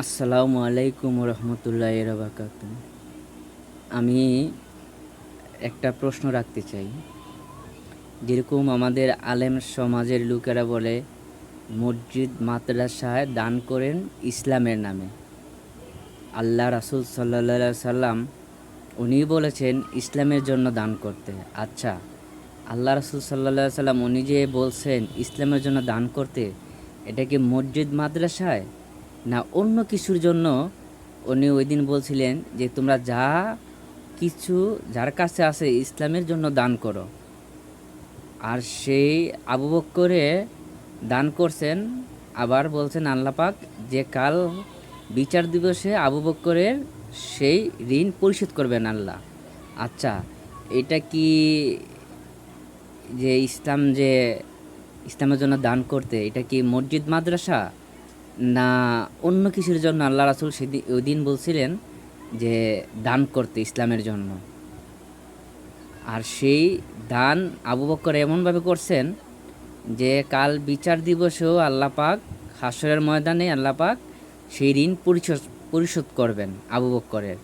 আসসালামু আলাইকুম রহমতুল্লাহ বারাকাত। আমি একটা প্রশ্ন রাখতে চাই। যেরকম আমাদের আলেম সমাজের লোকেরা বলে মসজিদ মাদ্রাসায় দান করেন ইসলামের নামে। আল্লাহ রাসূল সাল্লাল্লাহু আলাইহি সাল্লাম উনি বলেছেন ইসলামের জন্য দান করতে। আচ্ছা, আল্লাহ রাসূল সাল্লাল্লাহু আলাইহি সাল্লাম উনি যে বলছেন ইসলামের জন্য দান করতে, এটা কি মসজিদ মাদ্রাসায় না অন্য কিছুর জন্য? উনি ওই দিন বলছিলেন যে তোমরা যা কিছু যার কাছে আছে ইসলামের জন্য দান করো। আর সেই আবু বক্করে দান করছেন। আবার বলছেন আল্লাহ পাক যে কাল বিচার দিবসে আবু বক্করের সেই ঋণ পরিশোধ করবেন আল্লাহ। আচ্ছা, এটা কি যে ইসলামের জন্য দান করতে, এটা কি মসজিদ মাদ্রাসা না অন্য কিছুর জন্য আল্লাহ রাসূল সেদিন ওই দিন বলছিলেন যে দান করতে ইসলামের জন্য? আর সেই দান আবু বকর এমনভাবে করছেন যে কাল বিচার দিবসেও আল্লাহ পাক হাসরের ময়দানে আল্লাহ পাক সেই ঋণ পরিশোধ করবেন আবু বক্করের।